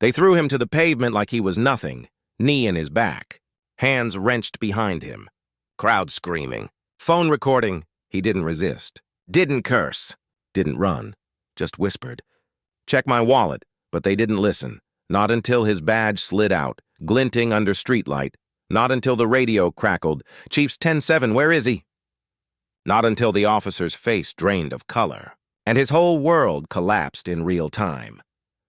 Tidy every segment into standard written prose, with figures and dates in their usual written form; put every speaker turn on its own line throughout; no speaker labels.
They threw him to the pavement like he was nothing, knee in his back, hands wrenched behind him. Crowd screaming. Phone recording. He didn't resist. Didn't curse. Didn't run. Just whispered. Check my wallet, but they didn't listen. Not until his badge slid out, glinting under streetlight. Not until the radio crackled. Chief's 10-7, where is he? Not until the officer's face drained of color, and his whole world collapsed in real time.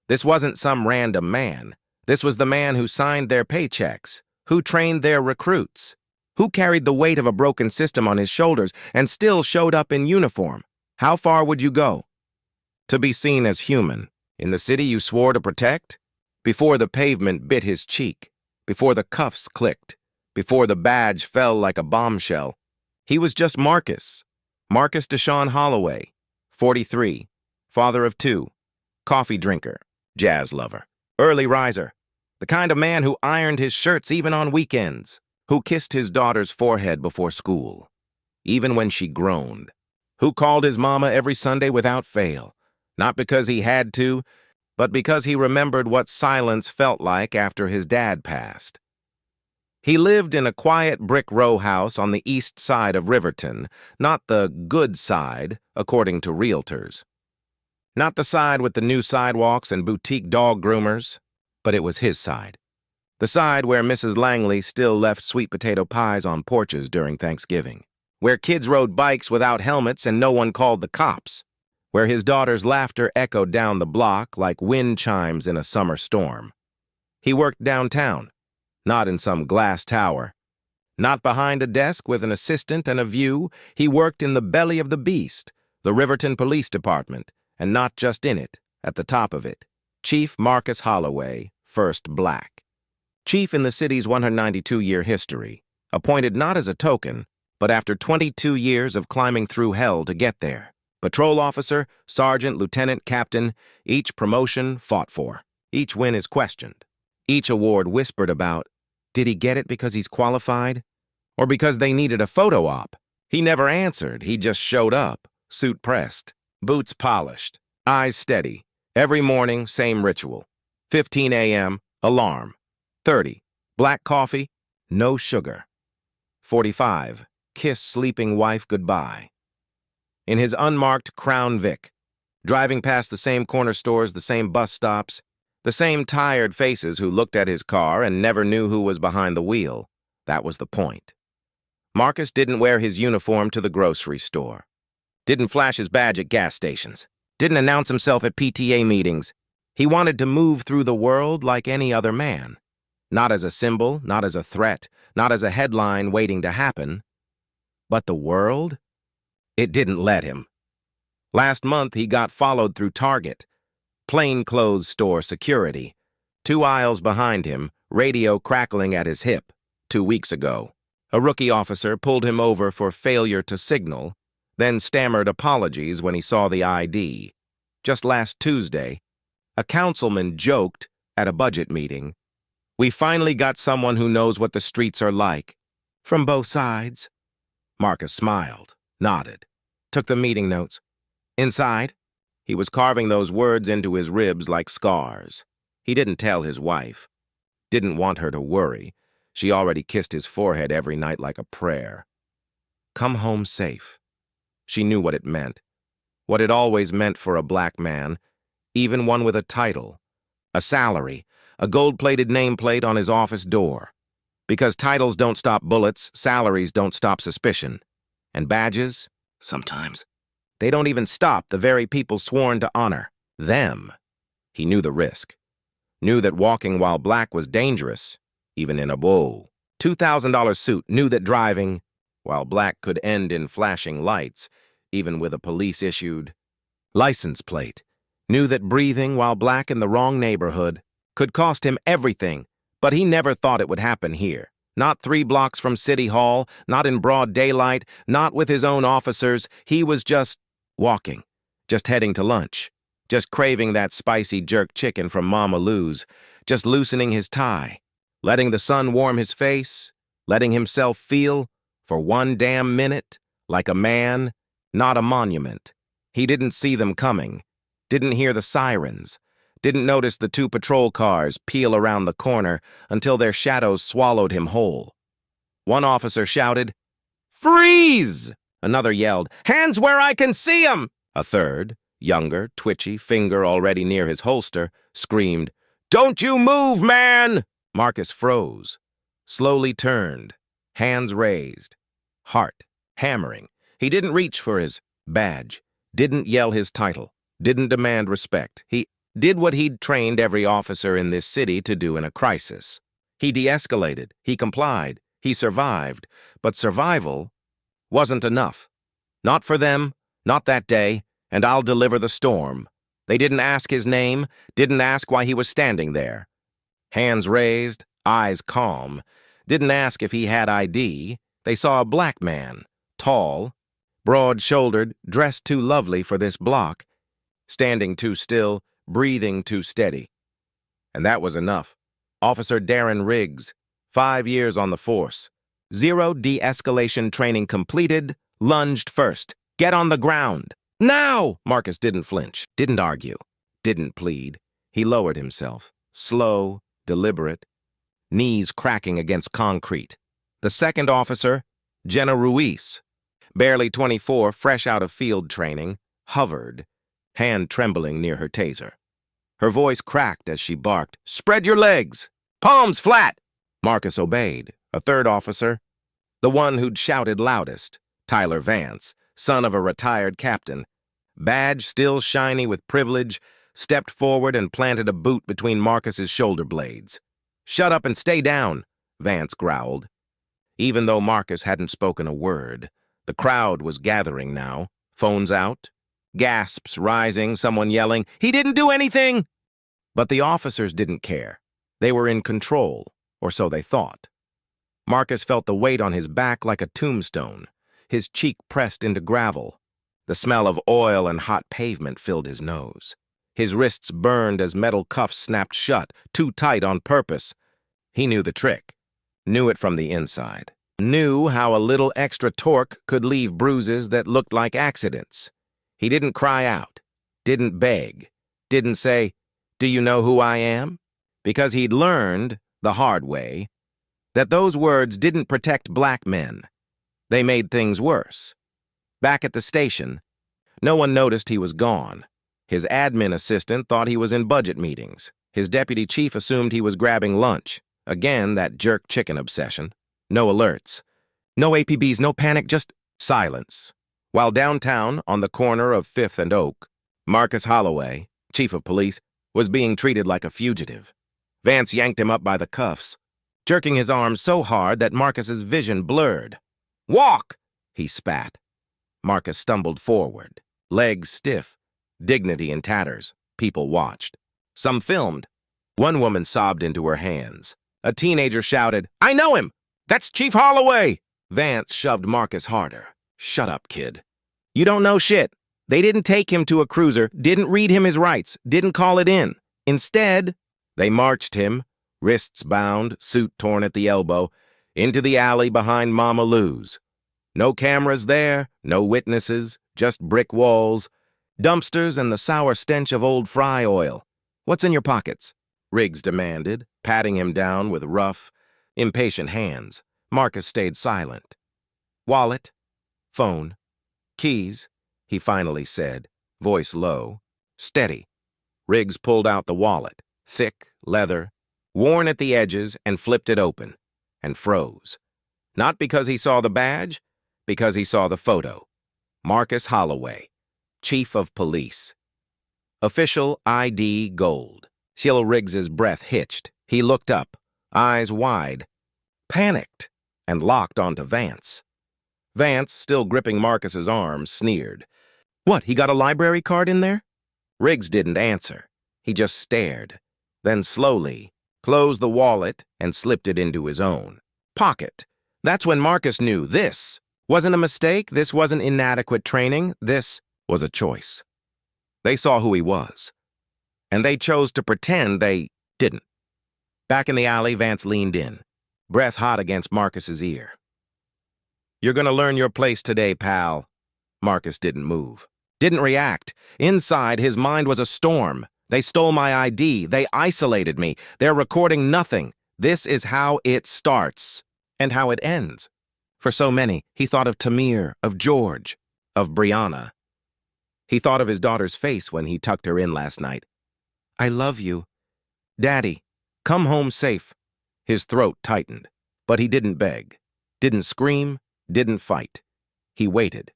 This wasn't some random man. This was the man who signed their paychecks, who trained their recruits, who carried the weight of a broken system on his shoulders and still showed up in uniform. How far would you go? To be seen as human, in the city you swore to protect? Before the pavement bit his cheek, before the cuffs clicked, before the badge fell like a bombshell, he was just Marcus. Marcus Deshaun Holloway, 43, father of 2, coffee drinker, jazz lover, early riser, the kind of man who ironed his shirts even on weekends, who kissed his daughter's forehead before school, even when she groaned, who called his mama every Sunday without fail, not because he had to, but because he remembered what silence felt like after his dad passed. He lived in a quiet brick row house on the east side of Riverton, not the good side, according to realtors. Not the side with the new sidewalks and boutique dog groomers, but it was his side. The side where Mrs. Langley still left sweet potato pies on porches during Thanksgiving, where kids rode bikes without helmets and no one called the cops, where his daughter's laughter echoed down the block like wind chimes in a summer storm. He worked downtown, not in some glass tower. Not behind a desk with an assistant and a view. He worked in the belly of the beast, the Riverton Police Department, and not just in it, at the top of it. Chief Marcus Holloway, first black. Chief in the city's 192-year history, appointed not as a token, but after 22 years of climbing through hell to get there. Patrol officer, sergeant, lieutenant, captain, each promotion fought for. Each win is questioned. Each award whispered about. Did he get it because he's qualified? Or because they needed a photo op? He never answered. He just showed up, suit pressed, boots polished, eyes steady. Every morning, same ritual. 15 a.m., alarm. 30, black coffee, no sugar. 45, kiss sleeping wife goodbye. In his unmarked Crown Vic, driving past the same corner stores, the same bus stops, the same tired faces who looked at his car and never knew who was behind the wheel. That was the point. Marcus didn't wear his uniform to the grocery store. Didn't flash his badge at gas stations. Didn't announce himself at PTA meetings. He wanted to move through the world like any other man. Not as a symbol, not as a threat, not as a headline waiting to happen. But the world? It didn't let him. Last month, he got followed through Target, plainclothes store security. 2 aisles behind him, radio crackling at his hip. 2 weeks ago, a rookie officer pulled him over for failure to signal, then stammered apologies when he saw the ID. Just last Tuesday, a councilman joked at a budget meeting, "We finally got someone who knows what the streets are like." From both sides. Marcus smiled, nodded, took the meeting notes. Inside, he was carving those words into his ribs like scars. He didn't tell his wife. Didn't want her to worry. She already kissed his forehead every night like a prayer. Come home safe. She knew what it meant. What it always meant for a black man, even one with a title, a salary, a gold-plated nameplate on his office door. Because titles don't stop bullets, salaries don't stop suspicion. And badges, sometimes, they don't even stop the very people sworn to honor. Them. He knew the risk. Knew that walking while black was dangerous, even in a $2,000 suit. Knew that driving while black could end in flashing lights, even with a police-issued license plate. Knew that breathing while black in the wrong neighborhood could cost him everything, but he never thought it would happen here. Not 3 blocks from City Hall, not in broad daylight, not with his own officers. He was just walking, just heading to lunch, just craving that spicy jerk chicken from Mama Lou's, just loosening his tie, letting the sun warm his face, letting himself feel, for 1 damn minute, like a man, not a monument. He didn't see them coming, didn't hear the sirens, Didn't notice the two patrol cars peel around the corner until their shadows swallowed him whole. One officer shouted, "Freeze!" Another yelled, "Hands where I can see 'em!" A third, younger, twitchy, finger already near his holster, screamed, "Don't you move, man!" Marcus froze, slowly turned, hands raised, heart hammering. He didn't reach for his badge, didn't yell his title, didn't demand respect. He did what he'd trained every officer in this city to do in a crisis. He de-escalated, he complied, he survived, but survival wasn't enough. Not for them, not that day, and I'll deliver the storm. They didn't ask his name, didn't ask why he was standing there. Hands raised, eyes calm, didn't ask if he had ID. They saw a black man, tall, broad-shouldered, dressed too lovely for this block, standing too still, breathing too steady. And that was enough. Officer Darren Riggs, 5 years on the force. 0 de-escalation training completed, lunged first. "Get on the ground. Now!" Marcus didn't flinch, didn't argue, didn't plead. He lowered himself, slow, deliberate, knees cracking against concrete. The second officer, Jenna Ruiz, barely 24, fresh out of field training, hovered, hand trembling near her taser. Her voice cracked as she barked, "Spread your legs! Palms flat!" Marcus obeyed. A third officer, the one who'd shouted loudest, Tyler Vance, son of a retired captain, badge still shiny with privilege, stepped forward and planted a boot between Marcus's shoulder blades. "Shut up and stay down," Vance growled. Even though Marcus hadn't spoken a word, the crowd was gathering now, phones out, gasps rising, someone yelling, "He didn't do anything!" But the officers didn't care. They were in control, or so they thought. Marcus felt the weight on his back like a tombstone, his cheek pressed into gravel. The smell of oil and hot pavement filled his nose. His wrists burned as metal cuffs snapped shut, too tight on purpose. He knew the trick, knew it from the inside, knew how a little extra torque could leave bruises that looked like accidents. He didn't cry out, didn't beg, didn't say, "Do you know who I am?" Because he'd learned, the hard way, that those words didn't protect black men. They made things worse. Back at the station, no one noticed he was gone. His admin assistant thought he was in budget meetings. His deputy chief assumed he was grabbing lunch. Again, that jerk chicken obsession. No alerts. No APBs, no panic, just silence. While downtown, on the corner of 5th and Oak, Marcus Holloway, chief of police, was being treated like a fugitive. Vance yanked him up by the cuffs, jerking his arm so hard that Marcus's vision blurred. "Walk!" he spat. Marcus stumbled forward, legs stiff, dignity in tatters. People watched. Some filmed. One woman sobbed into her hands. A teenager shouted, "I know him! That's Chief Holloway!" Vance shoved Marcus harder. "Shut up, kid. You don't know shit. They didn't take him to a cruiser, didn't read him his rights, didn't call it in. Instead, they marched him, wrists bound, suit torn at the elbow, into the alley behind Mama Lou's. No cameras there, no witnesses, just brick walls, dumpsters and the sour stench of old fry oil. "What's in your pockets?" Riggs demanded, patting him down with rough, impatient hands. Marcus stayed silent. "Wallet, phone, keys," he finally said, voice low, steady. Riggs pulled out the wallet, thick, leather, worn at the edges, and flipped it open, and froze. Not because he saw the badge, because he saw the photo. Marcus Holloway, Chief of Police. Official ID gold. Sheila Riggs's breath hitched. He looked up, eyes wide, panicked, and locked onto Vance. Vance, still gripping Marcus's arm, sneered. "What, he got a library card in there?" Riggs didn't answer. He just stared, then slowly closed the wallet and slipped it into his own pocket. That's when Marcus knew this wasn't a mistake, this wasn't inadequate training, this was a choice. They saw who he was, and they chose to pretend they didn't. Back in the alley, Vance leaned in, breath hot against Marcus's ear. "You're gonna learn your place today, pal." Marcus didn't move, didn't react. Inside, his mind was a storm. They stole my ID. They isolated me. They're recording nothing. This is how it starts and how it ends. For so many, he thought of Tamir, of George, of Brianna. He thought of his daughter's face when he tucked her in last night. I love you. Daddy, come home safe. His throat tightened, but he didn't beg, didn't scream, didn't fight. He waited.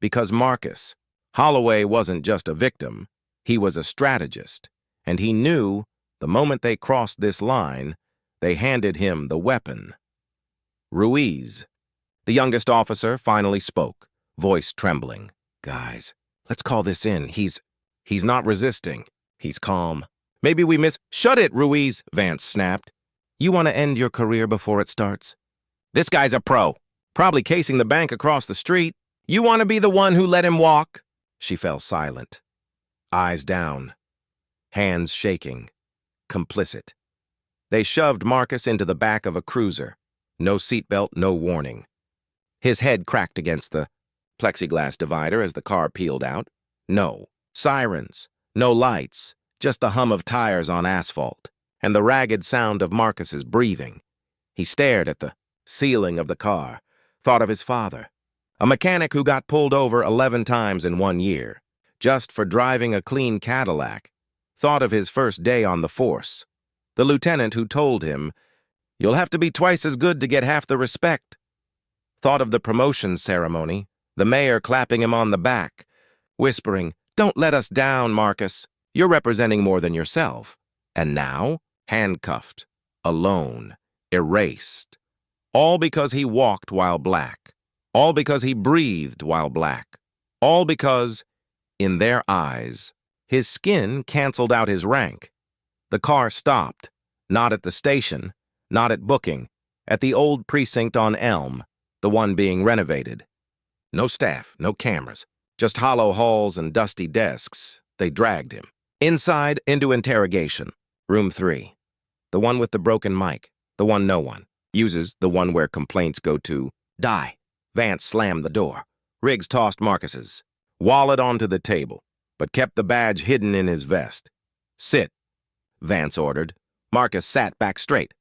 Because Marcus Holloway wasn't just a victim, he was a strategist, and he knew the moment they crossed this line, they handed him the weapon. Ruiz, the youngest officer, finally spoke, voice trembling. Guys, let's call this in. He's not resisting. He's calm. Maybe we miss— Shut it, Ruiz, Vance snapped. You want to end your career before it starts? This guy's a pro, probably casing the bank across the street. You want to be the one who let him walk? She fell silent, eyes down, hands shaking, complicit. They shoved Marcus into the back of a cruiser. No seatbelt, no warning. His head cracked against the plexiglass divider as the car peeled out. No sirens, no lights, just the hum of tires on asphalt and the ragged sound of Marcus's breathing. He stared at the ceiling of the car, thought of his father, a mechanic who got pulled over 11 times in 1 year, just for driving a clean Cadillac, thought of his first day on the force, the lieutenant who told him, "You'll have to be twice as good to get half the respect." Thought of the promotion ceremony, the mayor clapping him on the back, whispering, "Don't let us down, Marcus. You're representing more than yourself." And now, handcuffed, alone, erased. All because he walked while black. All because he breathed while black. All because, in their eyes, his skin canceled out his rank. The car stopped, not at the station, not at booking, at the old precinct on Elm, the one being renovated. No staff, no cameras, just hollow halls and dusty desks. They dragged him. Inside, into interrogation. Room 3. The one with the broken mic, the one no one uses, the one where complaints go to die. Vance slammed the door. Riggs tossed Marcus's wallet onto the table, but kept the badge hidden in his vest. Sit, Vance ordered. Marcus sat back straight,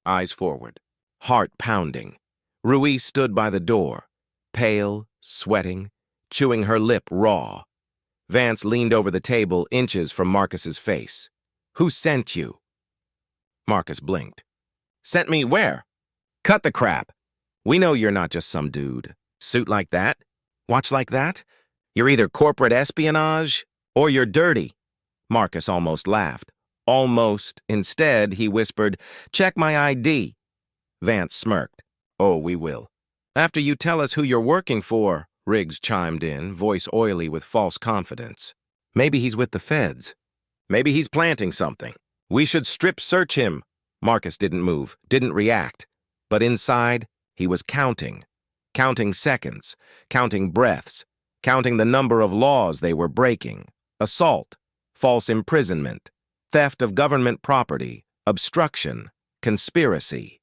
eyes forward, heart pounding. Ruiz stood by the door, pale, sweating, chewing her lip raw. Vance leaned over the table inches from Marcus's face. Who sent you? Marcus blinked. Sent me where? Cut the crap. We know you're not just some dude. Suit like that? Watch like that? You're either corporate espionage or you're dirty. Marcus almost laughed. Almost. Instead, he whispered, check my ID. Vance smirked. Oh, we will. After you tell us who you're working for, Riggs chimed in, voice oily with false confidence. Maybe he's with the feds. Maybe he's planting something. We should strip search him. Marcus didn't move, didn't react. But inside, he was counting. Counting seconds, counting breaths, counting the number of laws they were breaking. Assault, false imprisonment, theft of government property, obstruction, conspiracy.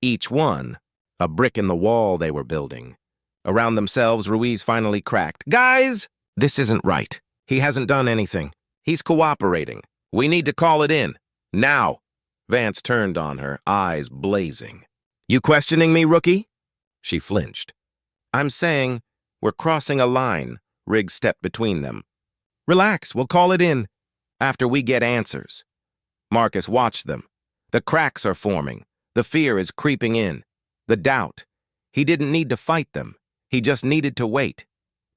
Each one, a brick in the wall they were building. Around themselves, Ruiz finally cracked. Guys, this isn't right. He hasn't done anything. He's cooperating. We need to call it in. Now. Vance turned on her, eyes blazing. You questioning me, rookie? She flinched. I'm saying we're crossing a line. Riggs stepped between them. Relax, we'll call it in after we get answers. Marcus watched them. The cracks are forming. The fear is creeping in. The doubt. He didn't need to fight them. He just needed to wait.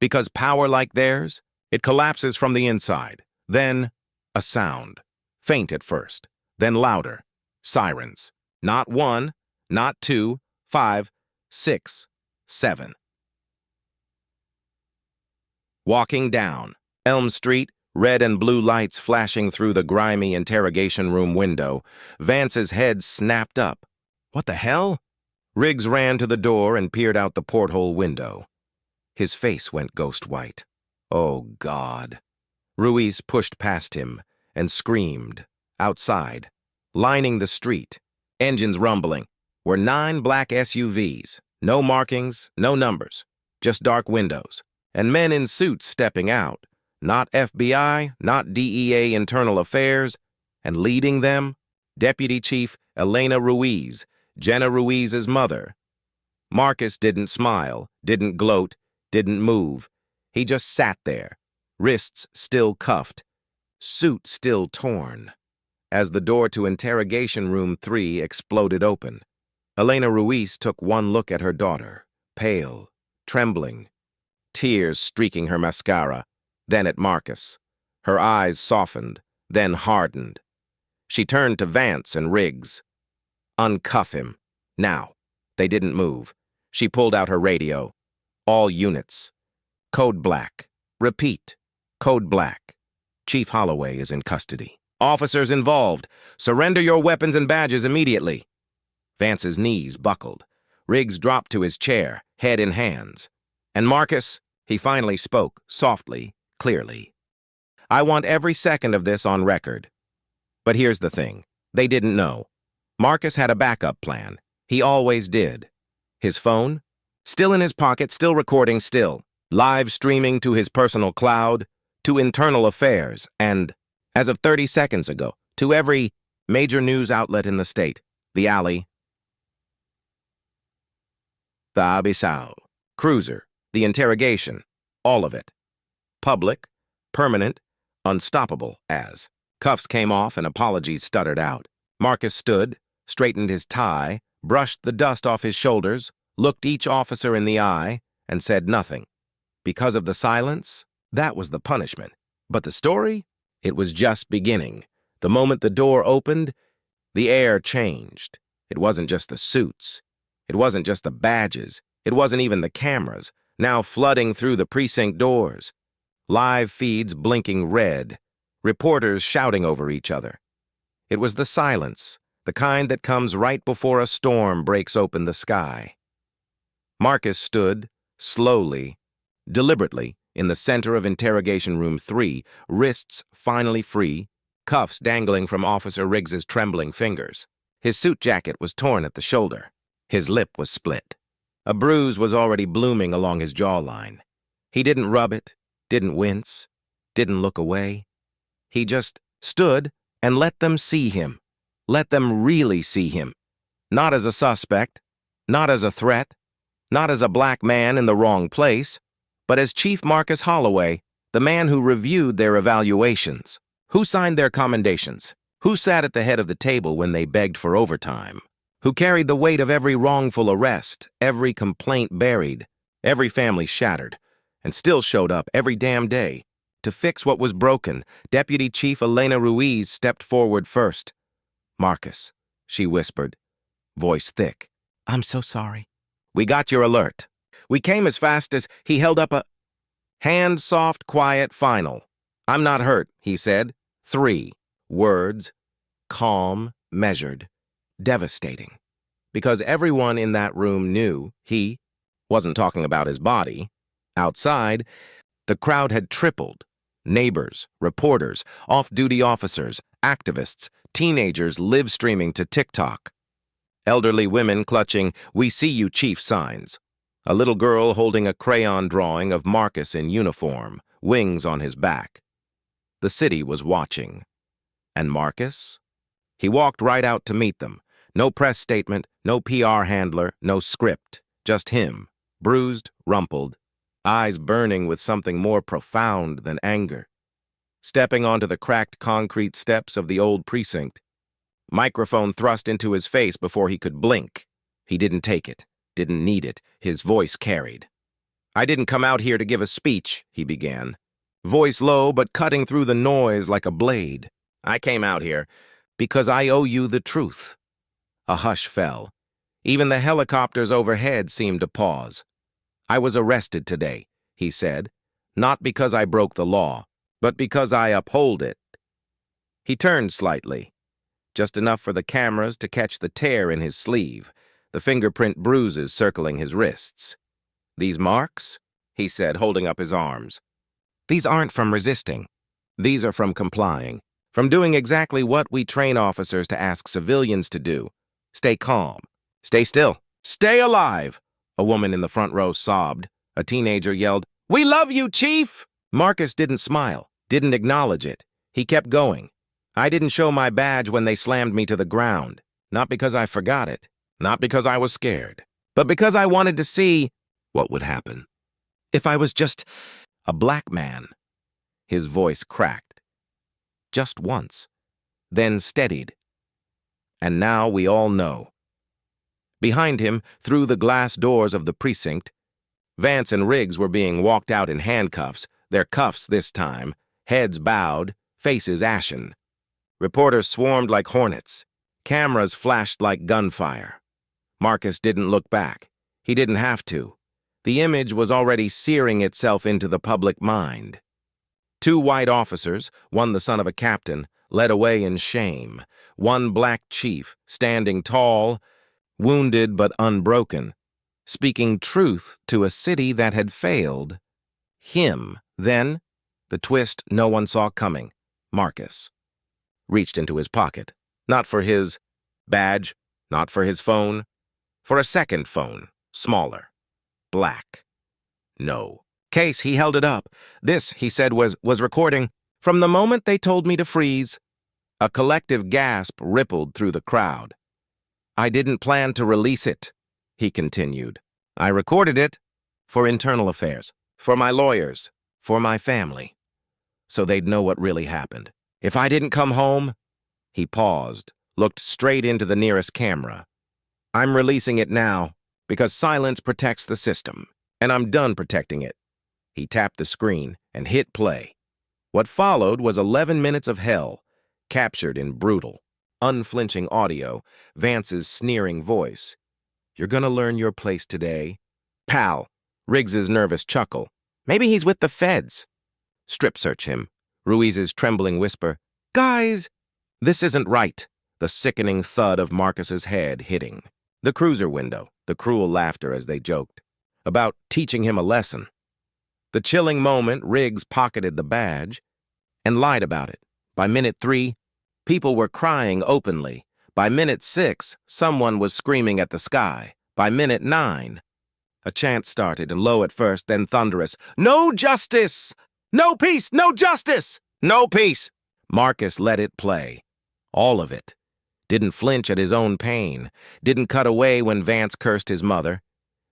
Because power like theirs, it collapses from the inside. Then, a sound. Faint at first, then louder. Sirens. Not 1, not 2, 5, 6, 7. Walking down Elm Street, red and blue lights flashing through the grimy interrogation room window, Vance's head snapped up. What the hell? Riggs ran to the door and peered out the porthole window. His face went ghost white. Oh, God. Ruiz pushed past him and screamed. Outside, lining the street, engines rumbling, were 9 black SUVs. No markings, no numbers, just dark windows, and men in suits stepping out, Not FBI, not DEA Internal Affairs, and leading them, Deputy Chief Elena Ruiz, Jenna Ruiz's mother. Marcus didn't smile, didn't gloat, didn't move. He just sat there, wrists still cuffed, suit still torn, as the door to interrogation room 3 exploded open. Elena Ruiz took one look at her daughter, pale, trembling, tears streaking her mascara, then at Marcus. Her eyes softened, then hardened. She turned to Vance and Riggs. Uncuff him. Now. They didn't move. She pulled out her radio. All units. Code Black. Repeat. Code Black. Chief Holloway is in custody. Officers involved. Surrender your weapons and badges immediately. Vance's knees buckled. Riggs dropped to his chair, head in hands. And Marcus, he finally spoke, softly, clearly. I want every second of this on record. But here's the thing. They didn't know. Marcus had a backup plan. He always did. His phone? Still in his pocket, still recording, still. Live streaming to his personal cloud, to Internal Affairs, and, as of 30 seconds ago, to every major news outlet in the state. The Alley, the Abisao, Cruiser, the Interrogation, all of it. Public, permanent, unstoppable as. Cuffs came off and apologies stuttered out. Marcus stood, straightened his tie, brushed the dust off his shoulders, looked each officer in the eye, and said nothing. Because of the silence, that was the punishment. But the story? It was just beginning. The moment the door opened, the air changed. It wasn't just the suits. It wasn't just the badges. It wasn't even the cameras, now flooding through the precinct doors. Live feeds blinking red. Reporters shouting over each other. It was the silence, the kind that comes right before a storm breaks open the sky. Marcus stood, slowly, deliberately, in the center of interrogation room 3, wrists finally free, cuffs dangling from Officer Riggs's trembling fingers. His suit jacket was torn at the shoulder. His lip was split. A bruise was already blooming along his jawline. He didn't rub it, didn't wince, didn't look away. He just stood and let them see him. Let them really see him. Not as a suspect, not as a threat, not as a black man in the wrong place, but as Chief Marcus Holloway, the man who reviewed their evaluations, who signed their commendations, who sat at the head of the table when they begged for overtime, who carried the weight of every wrongful arrest, every complaint buried, every family shattered, and still showed up every damn day. To fix what was broken, Deputy Chief Elena Ruiz stepped forward first. Marcus, she whispered, voice thick. I'm so sorry. We got your alert. We came as fast as he held up a hand, soft, quiet, final. I'm not hurt, he said. 3 words, calm, measured, devastating. Because everyone in that room knew he wasn't talking about his body. Outside, the crowd had tripled. Neighbors, reporters, off-duty officers, activists, teenagers live streaming to TikTok. Elderly women clutching "We see you, Chief" signs. A little girl holding a crayon drawing of Marcus in uniform, wings on his back. The city was watching. And Marcus? He walked right out to meet them. No press statement, no PR handler, no script. Just him, bruised, rumpled, eyes burning with something more profound than anger. Stepping onto the cracked concrete steps of the old precinct. Microphone thrust into his face before he could blink. He didn't take it, didn't need it. His voice carried. I didn't come out here to give a speech, he began. Voice low but cutting through the noise like a blade. I came out here because I owe you the truth. A hush fell. Even the helicopters overhead seemed to pause. I was arrested today, he said, not because I broke the law, but because I uphold it. He turned slightly, just enough for the cameras to catch the tear in his sleeve, the fingerprint bruises circling his wrists. These marks, he said, holding up his arms. These aren't from resisting. These are from complying, from doing exactly what we train officers to ask civilians to do. Stay calm. Stay still. Stay alive. A woman in the front row sobbed. A teenager yelled, "We love you, Chief!" Marcus didn't smile, didn't acknowledge it. He kept going. I didn't show my badge when they slammed me to the ground. Not because I forgot it, not because I was scared, but because I wanted to see what would happen if I was just a black man. His voice cracked. Just once, then steadied. And now we all know. Behind him, through the glass doors of the precinct, Vance and Riggs were being walked out in handcuffs, their cuffs this time, heads bowed, faces ashen. Reporters swarmed like hornets. Cameras flashed like gunfire. Marcus didn't look back. He didn't have to. The image was already searing itself into the public mind. 2 white officers, one the son of a captain, led away in shame. One black chief, standing tall, wounded but unbroken, speaking truth to a city that had failed. Him, then, the twist no one saw coming, Marcus, reached into his pocket. Not for his badge, not for his phone, for a second phone, smaller, black. No. Case, he held it up. This, he said, was recording. From the moment they told me to freeze. A collective gasp rippled through the crowd. I didn't plan to release it, he continued. I recorded it for internal affairs, for my lawyers, for my family, so they'd know what really happened. If I didn't come home, he paused, looked straight into the nearest camera. I'm releasing it now because silence protects the system, and I'm done protecting it. He tapped the screen and hit play. What followed was 11 minutes of hell, captured in brutal, unflinching audio, Vance's sneering voice. You're gonna learn your place today. Pal, Riggs's nervous chuckle. Maybe he's with the feds. Strip search him, Ruiz's trembling whisper. Guys! This isn't right. The sickening thud of Marcus's head hitting. The cruiser window, the cruel laughter as they joked. About teaching him a lesson. The chilling moment, Riggs pocketed the badge and lied about it. By minute 3, people were crying openly. By minute 6, someone was screaming at the sky. By minute 9, a chant started, and low at first, then thunderous. No justice! No peace! No justice! No peace! Marcus let it play. All of it. Didn't flinch at his own pain. Didn't cut away when Vance cursed his mother.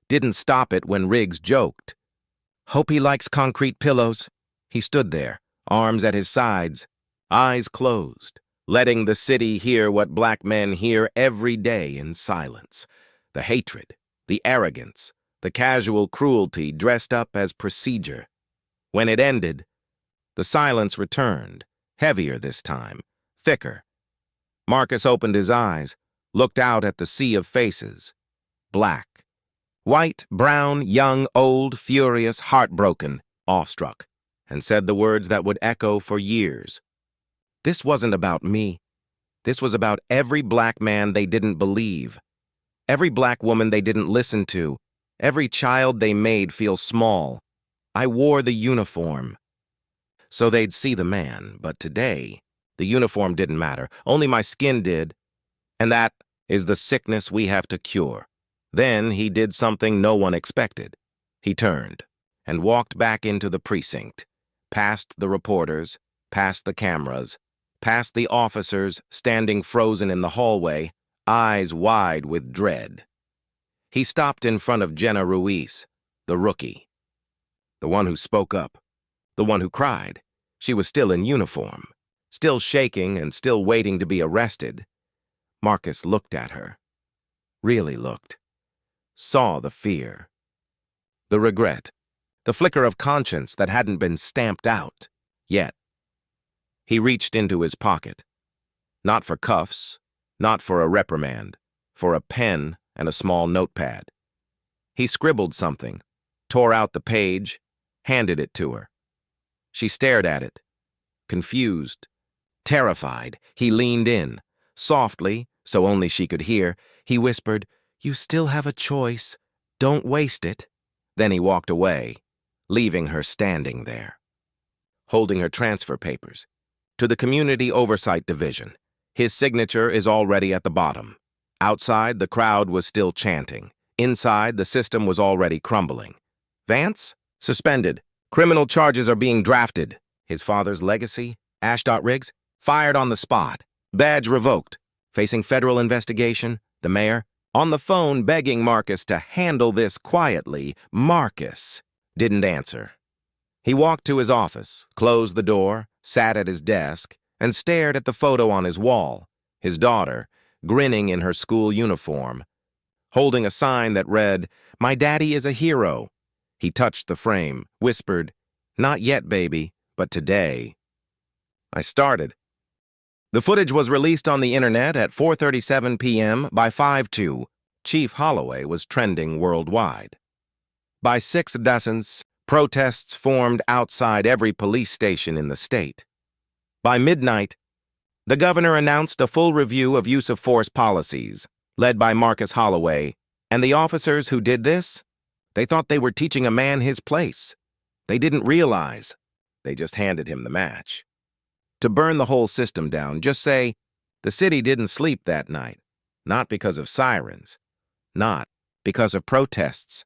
Didn't stop it when Riggs joked. Hope he likes concrete pillows. He stood there, arms at his sides, eyes closed, letting the city hear what black men hear every day in silence. The hatred, the arrogance, the casual cruelty dressed up as procedure. When it ended, the silence returned, heavier this time, thicker. Marcus opened his eyes, looked out at the sea of faces. Black. White, brown, young, old, furious, heartbroken, awestruck, and said the words that would echo for years. This wasn't about me. This was about every black man they didn't believe, every black woman they didn't listen to, every child they made feel small. I wore the uniform, so they'd see the man, but today, the uniform didn't matter, only my skin did, and that is the sickness we have to cure. Then he did something no one expected. He turned and walked back into the precinct, past the reporters, past the cameras, past the officers standing frozen in the hallway, eyes wide with dread. He stopped in front of Jenna Ruiz, the rookie, the one who spoke up, the one who cried. She was still in uniform, still shaking and still waiting to be arrested. Marcus looked at her, really looked, saw the fear, the regret, the flicker of conscience that hadn't been stamped out yet. He reached into his pocket, not for cuffs, not for a reprimand, for a pen and a small notepad. He scribbled something, tore out the page, handed it to her. She stared at it, confused, terrified. He leaned in. Softly, so only she could hear, he whispered, "You still have a choice. Don't waste it." Then he walked away, leaving her standing there, holding her transfer papers. To the Community Oversight Division. His signature is already at the bottom. Outside, the crowd was still chanting. Inside, the system was already crumbling. Vance? Suspended. Criminal charges are being drafted. His father's legacy, Ashdot Riggs, fired on the spot. Badge revoked. Facing federal investigation, the mayor, on the phone begging Marcus to handle this quietly. Marcus didn't answer. He walked to his office, closed the door, sat at his desk, and stared at the photo on his wall, his daughter, grinning in her school uniform, holding a sign that read, "My daddy is a hero." He touched the frame, whispered, "Not yet, baby, but today." I started. The footage was released on the internet at 4:37 p.m. By 5/2, Chief Holloway was trending worldwide. By 6 dozens, protests formed outside every police station in the state. By midnight, the governor announced a full review of use of force policies, led by Marcus Holloway, and the officers who did this, they thought they were teaching a man his place. They didn't realize. They just handed him the match. To burn the whole system down, just say, the city didn't sleep that night, not because of sirens, not because of protests,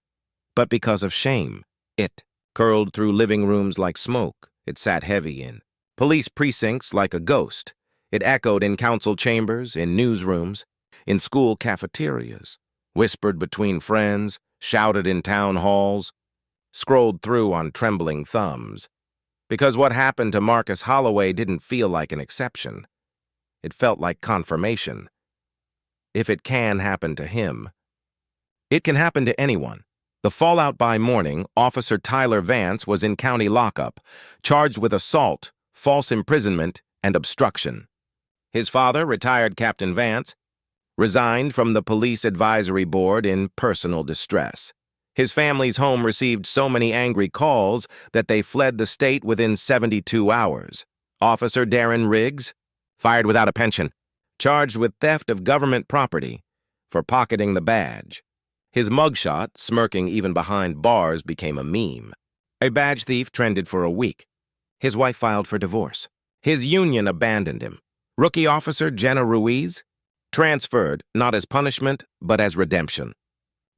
but because of shame. It curled through living rooms like smoke. It sat heavy in police precincts like a ghost. It echoed in council chambers, in newsrooms, in school cafeterias, whispered between friends, shouted in town halls, scrolled through on trembling thumbs. Because what happened to Marcus Holloway didn't feel like an exception. It felt like confirmation. If it can happen to him, it can happen to anyone. The fallout by morning, Officer Tyler Vance was in county lockup, charged with assault, false imprisonment, and obstruction. His father, retired Captain Vance, resigned from the police advisory board in personal distress. His family's home received so many angry calls that they fled the state within 72 hours. Officer Darren Riggs, fired without a pension, charged with theft of government property for pocketing the badge. His mugshot, smirking even behind bars, became a meme. A badge thief trended for a week. His wife filed for divorce. His union abandoned him. Rookie officer Jenna Ruiz, transferred not as punishment, but as redemption.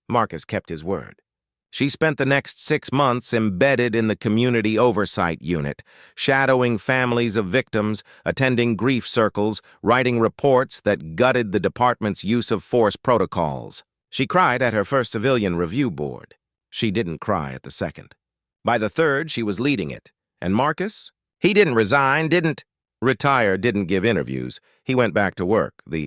Marcus kept his word. She spent the next 6 months embedded in the community oversight unit, shadowing families of victims, attending grief circles, writing reports that gutted the department's use of force protocols. She cried at her first civilian review board. She didn't cry at the second. By the third, she was leading it. And Marcus? He didn't resign, didn't retire, didn't give interviews. He went back to work. The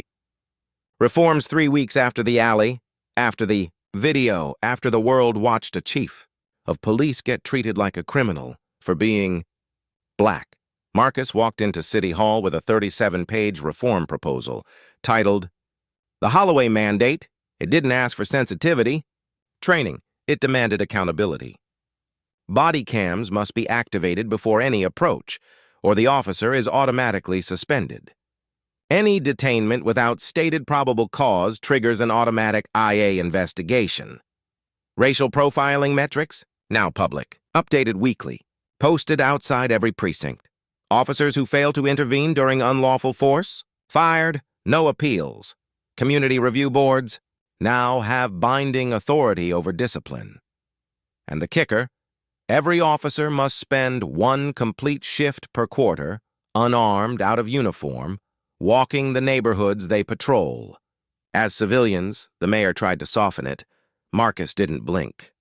reforms 3 weeks after the alley, after the video, after the world watched a chief of police get treated like a criminal for being black. Marcus walked into City Hall with a 37-page reform proposal titled, "The Holloway Mandate." It didn't ask for sensitivity. Training. It demanded accountability. Body cams must be activated before any approach, or the officer is automatically suspended. Any detainment without stated probable cause triggers an automatic IA investigation. Racial profiling metrics, now public, updated weekly, posted outside every precinct. Officers who fail to intervene during unlawful force, fired, no appeals. Community review boards now have binding authority over discipline. And the kicker, every officer must spend 1 complete shift per quarter, unarmed, out of uniform, walking the neighborhoods they patrol. As civilians, the mayor tried to soften it. Marcus didn't blink.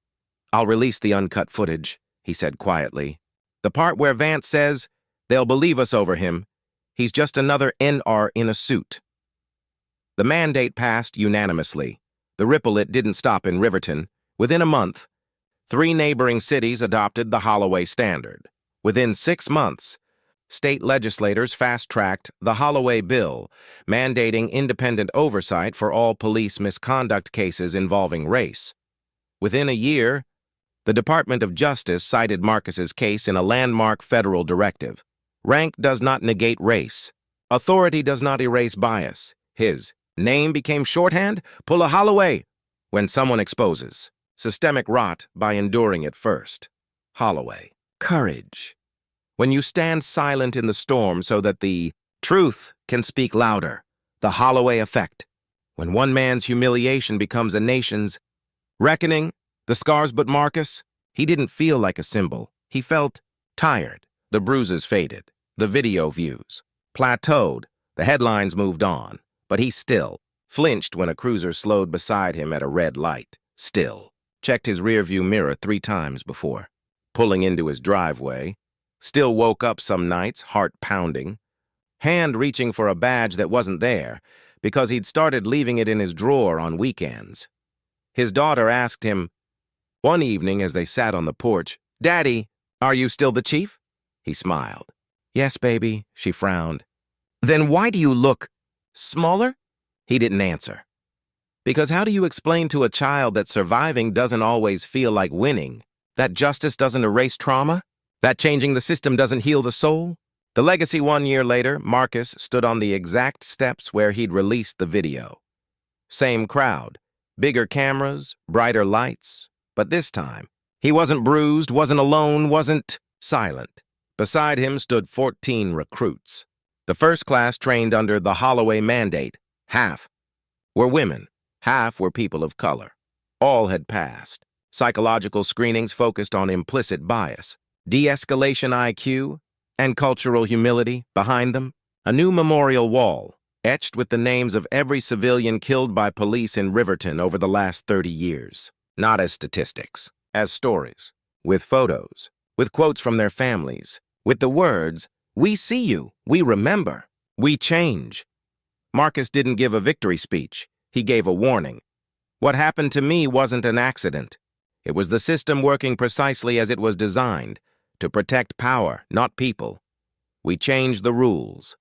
"I'll release the uncut footage," he said quietly. "The part where Vance says they'll believe us over him. He's just another NR in a suit." The mandate passed unanimously. The ripple it didn't stop in Riverton. Within a month, 3 neighboring cities adopted the Holloway standard. Within 6 months, state legislators fast-tracked the Holloway bill, mandating independent oversight for all police misconduct cases involving race. Within a year, the Department of Justice cited Marcus's case in a landmark federal directive. Rank does not negate race. Authority does not erase bias. His name became shorthand, pull a Holloway, when someone exposes systemic rot by enduring it first. Holloway. Courage. When you stand silent in the storm so that the truth can speak louder. The Holloway effect. When one man's humiliation becomes a nation's reckoning, the scars but Marcus, he didn't feel like a symbol. He felt tired. The bruises faded. The video views plateaued. The headlines moved on. But he still flinched when a cruiser slowed beside him at a red light. Still checked his rearview mirror 3 times before pulling into his driveway. Still woke up some nights, heart pounding, hand reaching for a badge that wasn't there because he'd started leaving it in his drawer on weekends. His daughter asked him one evening as they sat on the porch, "Daddy, are you still the chief?" He smiled. "Yes, baby," she frowned. "Then why do you look smaller?" He didn't answer. Because how do you explain to a child that surviving doesn't always feel like winning? That justice doesn't erase trauma? That changing the system doesn't heal the soul? The legacy 1 year later, Marcus stood on the exact steps where he'd released the video. Same crowd, bigger cameras, brighter lights. But this time, he wasn't bruised, wasn't alone, wasn't silent. Beside him stood 14 recruits. The first class trained under the Holloway mandate. Half were women, half were people of color. All had passed. Psychological screenings focused on implicit bias, de-escalation IQ, and cultural humility. Behind them, a new memorial wall, etched with the names of every civilian killed by police in Riverton over the last 30 years. Not as statistics, as stories, with photos, with quotes from their families, with the words, "We see you, we remember, we change." Marcus didn't give a victory speech. He gave a warning. What happened to me wasn't an accident. It was the system working precisely as it was designed, to protect power, not people. We changed the rules.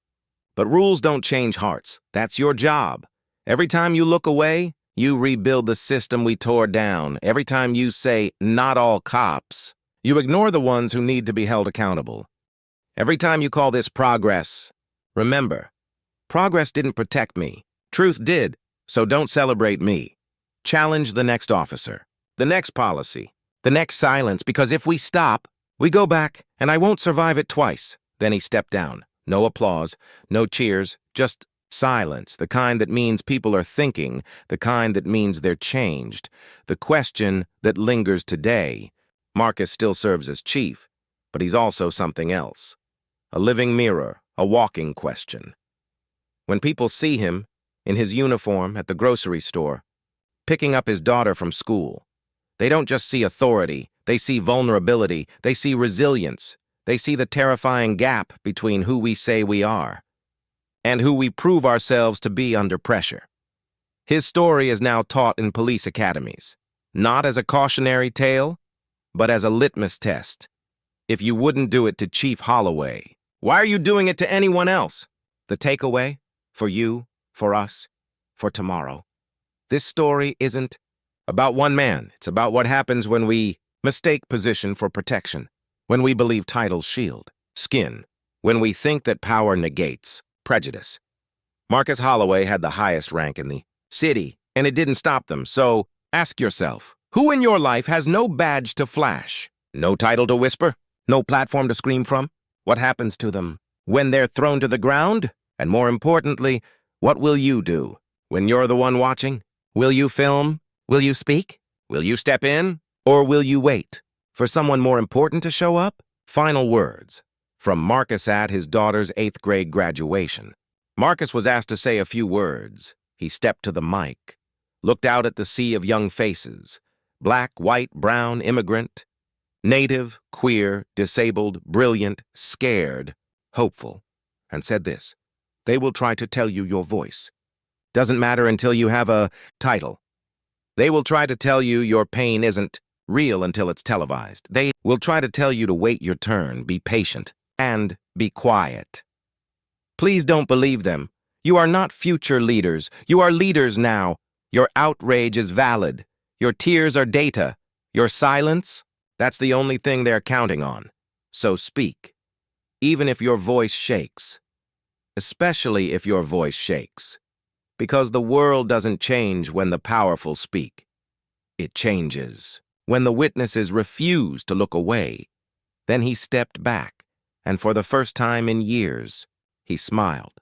But rules don't change hearts. That's your job. Every time you look away, you rebuild the system we tore down. Every time you say, "Not all cops," you ignore the ones who need to be held accountable. Every time you call this progress, remember, progress didn't protect me. Truth did, so don't celebrate me. Challenge the next officer, the next policy, the next silence, because if we stop, we go back, and I won't survive it twice. Then he stepped down. No applause, no cheers, just silence, the kind that means people are thinking, the kind that means they're changed. The question that lingers today. Marcus still serves as chief, but he's also something else. A living mirror, a walking question. When people see him, in his uniform at the grocery store, picking up his daughter from school, they don't just see authority, they see vulnerability, they see resilience, they see the terrifying gap between who we say we are and who we prove ourselves to be under pressure. His story is now taught in police academies, not as a cautionary tale, but as a litmus test. If you wouldn't do it to Chief Holloway, why are you doing it to anyone else? The takeaway, for you, for us, for tomorrow. This story isn't about one man. It's about what happens when we mistake position for protection, when we believe titles shield skin, when we think that power negates prejudice. Marcus Holloway had the highest rank in the city, and it didn't stop them. So ask yourself, who in your life has no badge to flash, no title to whisper, no platform to scream from? What happens to them when they're thrown to the ground? And more importantly, what will you do when you're the one watching? Will you film? Will you speak? Will you step in? Or will you wait for someone more important to show up? Final words from Marcus at his daughter's 8th grade graduation. Marcus was asked to say a few words. He stepped to the mic, looked out at the sea of young faces, black, white, brown, immigrant, native, queer, disabled, brilliant, scared, hopeful, and said this: "They will try to tell you your voice. Doesn't matter until you have a title. They will try to tell you your pain isn't real until it's televised. They will try to tell you to wait your turn, be patient, and be quiet. Please don't believe them. You are not future leaders. You are leaders now. Your outrage is valid. Your tears are data. Your silence, that's the only thing they're counting on. So speak, even if your voice shakes. Especially if your voice shakes. Because the world doesn't change when the powerful speak. It changes when the witnesses refuse to look away." Then he stepped back, and for the first time in years, he smiled.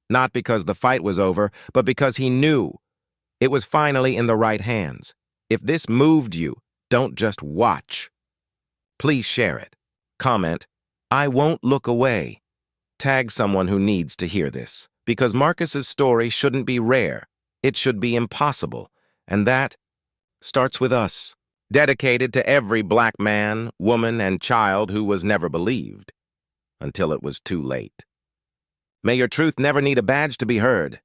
Not because the fight was over, but because he knew it was finally in the right hands. If this moved you, don't just watch. Please share it. Comment, "I won't look away." Tag someone who needs to hear this, because Marcus's story shouldn't be rare. It should be impossible, and that starts with us. Dedicated to every black man, woman, and child who was never believed, until it was too late. May your truth never need a badge to be heard.